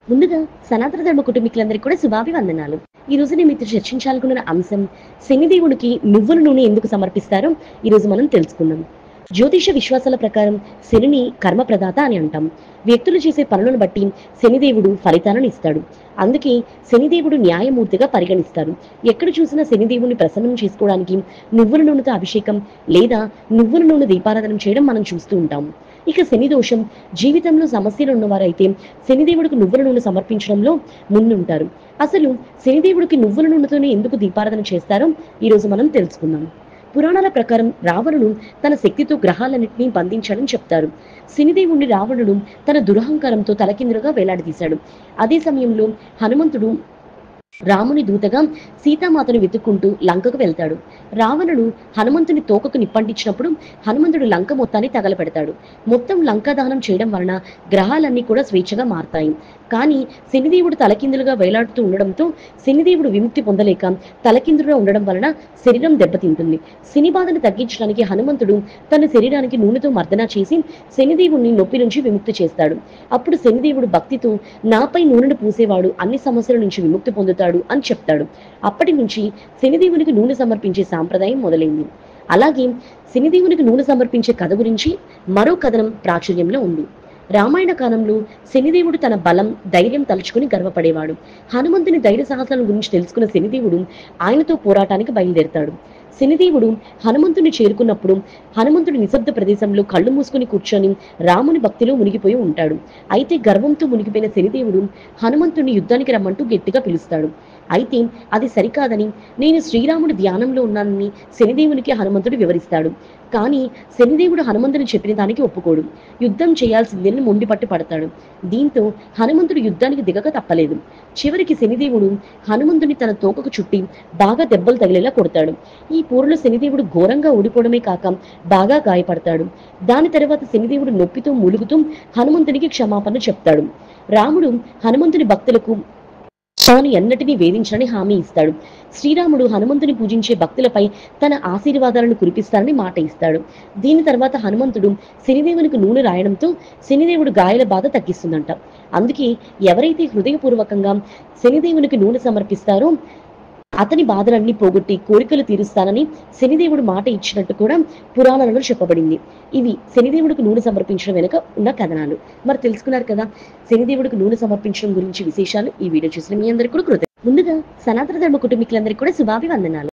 ముందుగా సనాతన ధర్మ కుటుంబీకులందరికీ కూడా శుభాభివందనాలు. ఈ రోజు నేను మీతో చర్చించాలనుకున్న అంశం శనిదేవుడికి నువ్వుల నూనె ఎందుకు సమర్పిస్తారో ఈ రోజు మనం తెలుసుకుందాం. జ్యోతిష విశ్వాసాల ప్రకారం శనిని కర్మ ప్రదాత అని అంటాం. వ్యక్తులు చేసే పనులను బట్టి శనిదేవుడు ఫలితాలను ఇస్తాడు. అందుకే శనిదేవుడు న్యాయమూర్తిగా పరిగణిస్తారు. ఎక్కడ చూసినా శనిదేవుని ప్రసన్నం చేసుకోవడానికి నువ్వుల నూనెతో అభిషేకం లేదా నువ్వుల నూనె దీపారాధన చేయడం మనం చూస్తూ ఉంటాం. ఇక శని దోషం జీవితంలో సమస్యలు ఉన్నవారైతే శనిదేవుడికి నువ్వుల నూనె సమర్పించడంలో ముందుంటారు. అసలు శనిదేవుడికి నువ్వుల నూనెతోనే ఎందుకు దీపారాధన చేస్తారో ఈ రోజు మనం తెలుసుకుందాం. పురాణాల ప్రకారం రావణుడు తన శక్తితో గ్రహాలన్నింటినీ బంధించాడని చెప్తారు. శనిదేవుణ్ణి రావణుడు తన దురహంకారంతో తలకిందులుగా వేలాడదీశాడు. అదే సమయంలో హనుమంతుడు రాముని దూతగా సీతామాతను వెతుక్కుంటూ లంకకు వెళ్తాడు. రావణుడు హనుమంతుని తోకకు నిప్పంటించినప్పుడు హనుమంతుడు లంక మొత్తాన్ని తగలపెడతాడు. మొత్తం లంకా దహనం చేయడం వలన గ్రహాలన్నీ కూడా స్వేచ్ఛగా మారతాయి. కానీ శనిదేవుడు తలకిందులుగా వేలాడుతూ ఉండడంతో శనిదేవుడు విముక్తి పొందలేక తలకిందులుగా ఉండడం వలన శరీరం దెబ్బతింటుంది. శని బాధను తగ్గించడానికి హనుమంతుడు తన శరీరానికి నూనెతో మర్దన చేసి శనిదేవుణ్ణి నొప్పి నుంచి విముక్తి చేస్తాడు. అప్పుడు శనిదేవుడు భక్తితో నాపై నూనెను పూసేవాడు అన్ని సమస్యల నుంచి విముక్తి పొందుతాడు అని చెప్తాడు. అప్పటి నుంచి శనిదేవునికి నూనె సమర్పించే సాంప్రదాయం మొదలైంది. అలాగే శనిదేవునికి నూనె సమర్పించే కథ గురించి మరో కథనం ప్రాచుర్యంలో ఉంది. రామాయణ కాలంలో శనిదేవుడు తన బలం ధైర్యం తలుచుకుని గర్వపడేవాడు. హనుమంతుని ధైర్య సాహసాల గురించి తెలుసుకున్న శనిదేవుడు ఆయనతో పోరాటానికి బయలుదేరతాడు. శనిదేవుడు హనుమంతుని చేరుకున్నప్పుడు హనుమంతుడు నిశ్శబ్ద ప్రదేశంలో కళ్ళు మూసుకుని కూర్చొని రాముని భక్తిలో మునిగిపోయి ఉంటాడు. అయితే గర్వంతో మునిగిపోయిన శనిదేవుడు హనుమంతుని యుద్ధానికి రమ్మంటూ గట్టిగా పిలుస్తాడు. అయితే అది సరికాదని నేను శ్రీరాముడి ధ్యానంలో ఉన్నానని శనిదేవునికి హనుమంతుడు వివరిస్తాడు. కానీ శనిదేవుడు హనుమంతుని చెప్పిన దానికి ఒప్పుకోడు. యుద్ధం చేయాల్సిందని మొండిపట్టు పడతాడు. దీంతో హనుమంతుడు యుద్ధానికి దిగక తప్పలేదు. చివరికి శనిదేవుడు హనుమంతుని తన తోకకు చుట్టి బాగా దెబ్బలు తగిలేలా కొడతాడు. ఈ పోరులో శనిదేవుడు ఘోరంగా ఓడిపోవడమే కాక బాగా గాయపడతాడు. దాని తర్వాత శనిదేవుడు నొప్పితో మూలుగుతూ హనుమంతునికి క్షమాపణ చెప్తాడు. రాముడు హనుమంతుని భక్తులకు తాను ఎన్నటినీ వేధించని హామీ ఇస్తాడు. శ్రీరాముడు హనుమంతుని పూజించే భక్తులపై తన ఆశీర్వాదాలను కురిపిస్తారని మాట ఇస్తాడు. దీని తర్వాత హనుమంతుడు శనిదేవునికి నూనె రాయడంతో శనిదేవుడు గాయాల బాధ తగ్గిస్తుందంట. అందుకే ఎవరైతే హృదయపూర్వకంగా శనిదేవునికి నూనె సమర్పిస్తారో అతని బాధలన్నీ పోగొట్టి కోరికలు తీరుస్తానని శనిదేవుడు మాట ఇచ్చినట్టు కూడా పురాణాలలో చెప్పబడింది. ఇవి శనిదేవుడికి నూనె సమర్పించడం వెనుక ఉన్న కథనాలు. మరి తెలుసుకున్నారు కదా శనిదేవుడికి నూనె సమర్పించడం గురించి విశేషాలు. ఈ వీడియో చూసిన మీ అందరికీ కూడా ముందుగా సనాతన ధర్మ కుటుంబీకులందరికీ కూడా శుభాభివందనాలు.